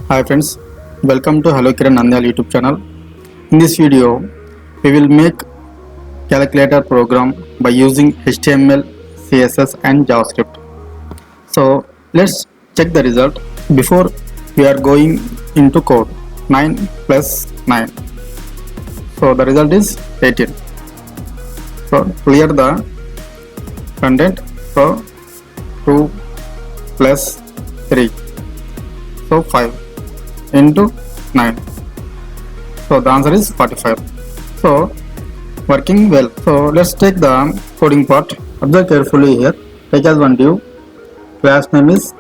Hi friends, welcome to Hello Kiran Nandiyal YouTube channel. In this video, we will make calculator program by using HTML, CSS and JavaScript. So let's check the result. Before we are going into code, 9 plus 9. So the result is 18. So clear the content. So 2 plus 3. So 5 into 9. So the answer is 45. So working well. So let's take the coding part. Observe carefully here. Take as one div. Class name is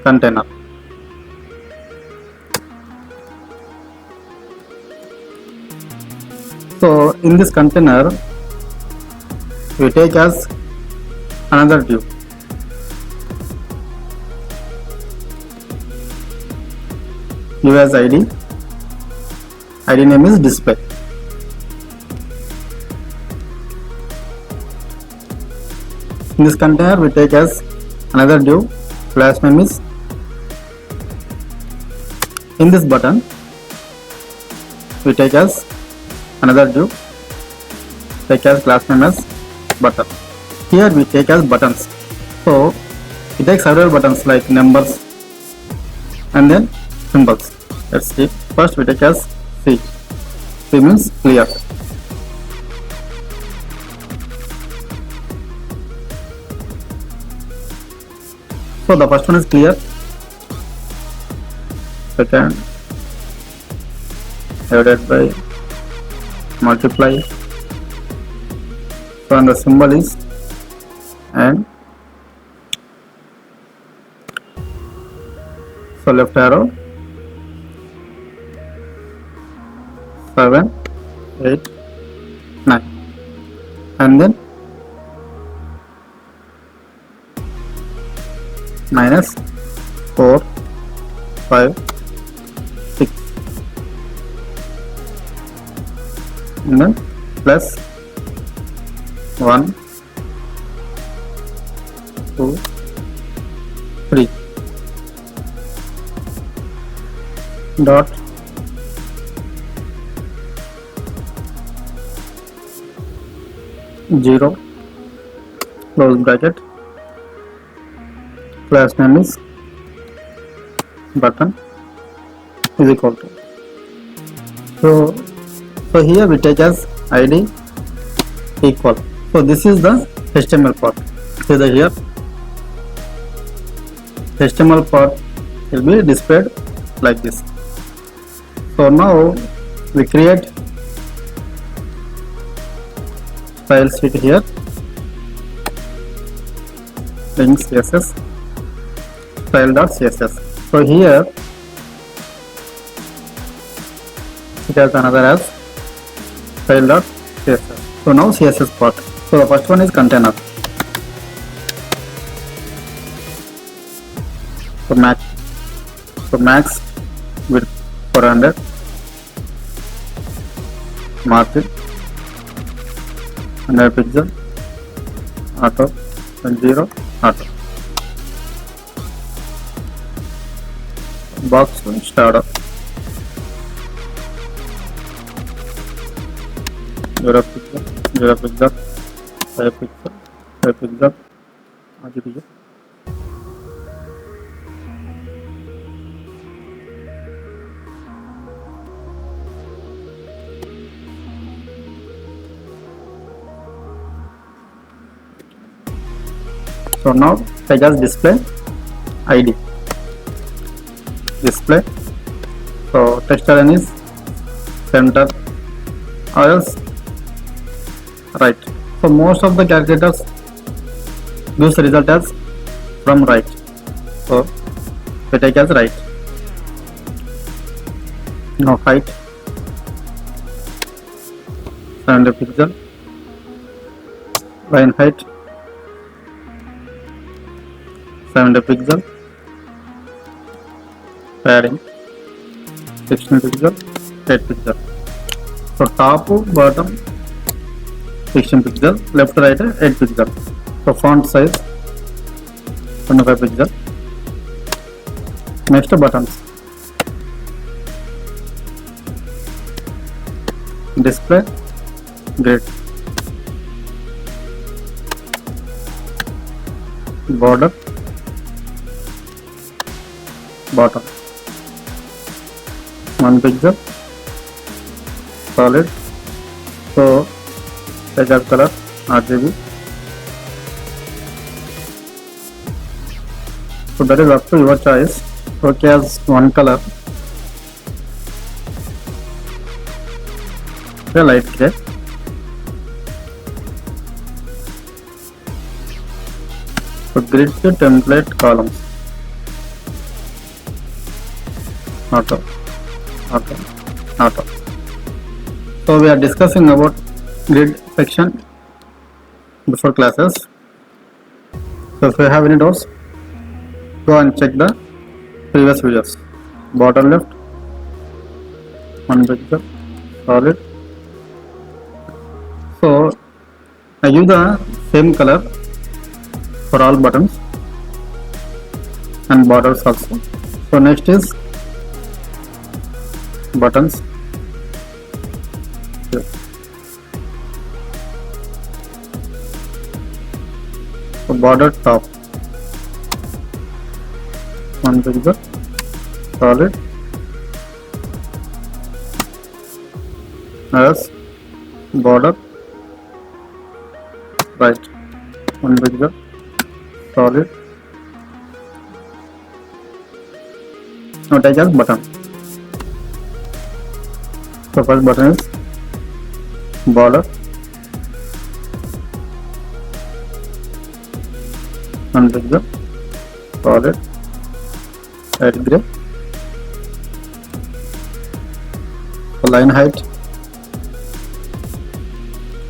container. So in this container we take as another div. Give as id name is display. In this container we take as another div, class name is. In this button we take as another div, take as class name as button. Here we take as buttons. So we take several buttons like numbers and then symbols. Let's see. First we take as C. C means clear. So the first one is clear. Second divided by multiply. So and the symbol is and. So left arrow. 7, 8, 9 and then minus 4, 5, 6 and then plus 1, 2, 3 dot 0 close bracket, class name is button is equal to. So here we take as id equal. So this is the HTML part. See the here HTML part will be displayed like this. So now we create style sheet here, link css style.css. So here it has another as style.css. So now css part. So the first one is container. So max width 400, margin 100 pixel, auto and 0 auto. Box starter 0 pixel, 0 pixel, 5 pixel, 5 pixel, आगे भी है. So now take as display id display. So text align is center or else right. So most of the calculators gives the result as from right. So we take as right. Now height 700 pixel, line height 700 pixel, padding 16 pixel, 8 pixel. So top bottom 16 pixel, left right 8 pixel. So font size 25 pixel, Next buttons. Display, grid, border, bottom, one pixel, solid. So take as color RGB. So that is up to your choice. Okay, as one color, a light gray. So grid to template columns. Auto. So we are discussing about grid section before classes. So if you have any doubts, go and check the previous videos. Bottom left, one pixel, solid. So I give the same color for all buttons and borders also. So next is buttons. Here. So border top, one pixel, solid, as border right, one pixel, solid. Now take as button. So first button is border, one pixel, solid, light gray. So line height,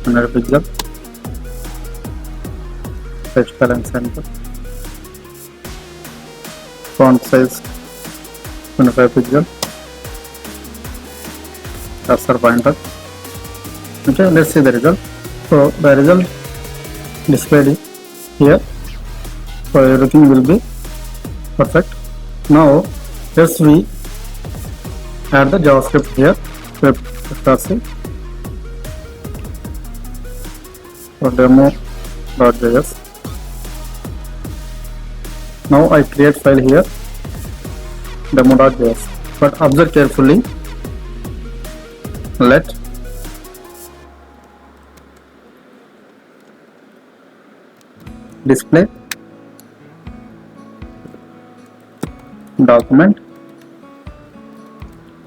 100 pixel, text color center, font size 25 pixel, cursor pointer. Okay, let's see the result. So the result displayed here. So everything will be perfect. Now let's we add the JavaScript here. Script for demo.js. Now I create file here, demo.js, but observe carefully. Let display document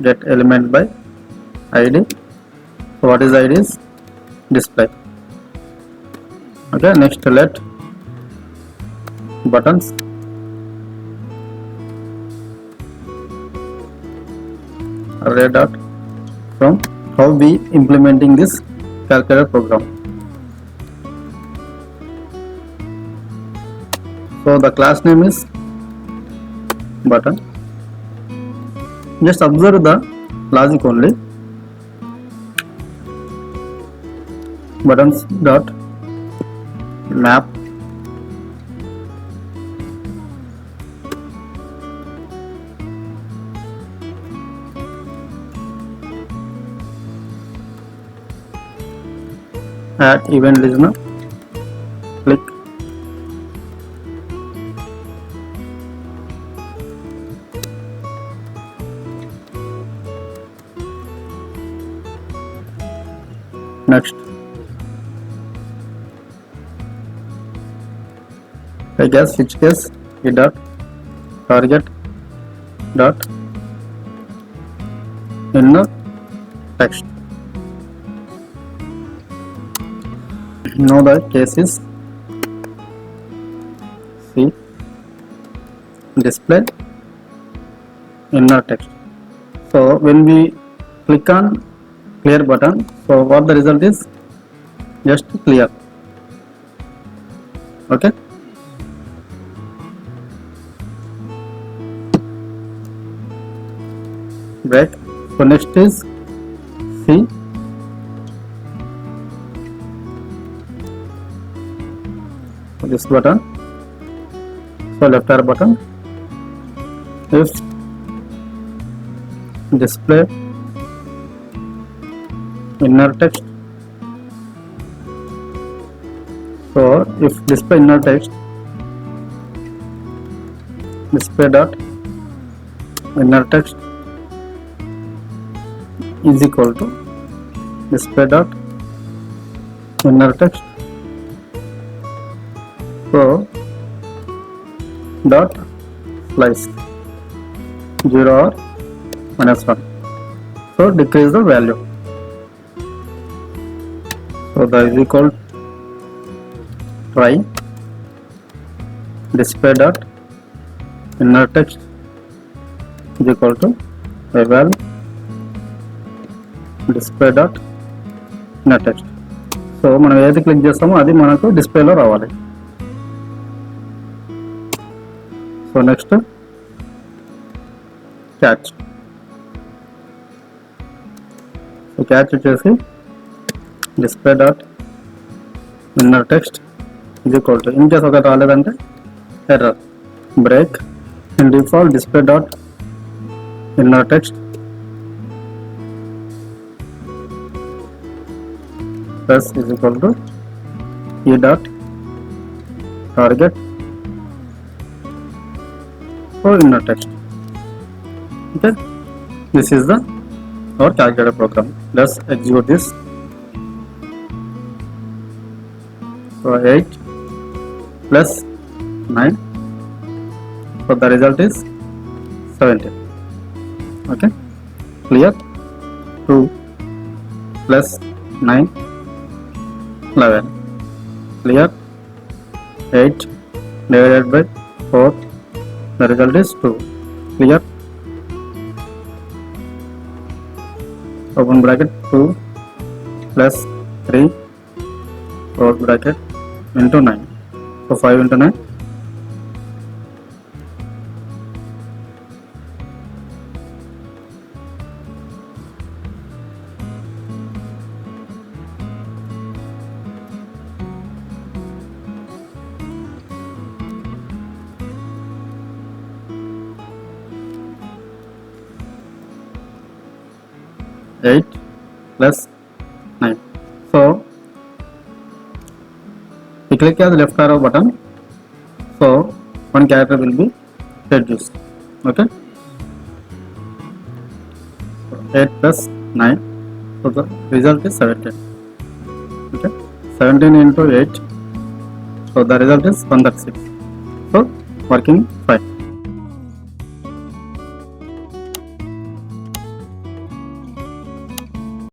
get element by ID. So what is ID is display. Okay, next let buttons array dot from how we implementing this calculator program. So the class name is button. Just observe the logic only. Buttons dot map add event listener, click next. I guess which case a dot target dot inner text. Now the case is C display inner text. So when we click on clear button, so what the result is? Just clear. Okay. Break. So next is C this button. So left arrow button. If display inner text. So if display inner text, display dot inner text is equal to display dot inner text, so dot slice 0 or -1, so decrease the value. So that is equal to try display dot inner text is equal to eval display dot inner text. So మనం ఏది click చేస్తామో అది మనకు డిస్ప్లేలో రావాలి. So next catch. So catch వచ్చేసి display dot inner text is equal to, in case ఒకటి రాలేదంటే error, break in default display dot inner text plus is equal to e dot target for inner text. Okay, this is the our calculator program. Let's execute this. So 8 plus 9, so the result is 17. Okay, clear? 2 plus 9 11, clear? 8 divided by 4, the result is 2, clear? Open bracket 2 plus 3 close bracket into 9, so 5 into 9, eight plus 9. So we click on the left arrow button, so one character will be reduced. Okay, so 8 plus 9, so the result is 17. Okay, 17 into 8, so the result is 136. So working fine.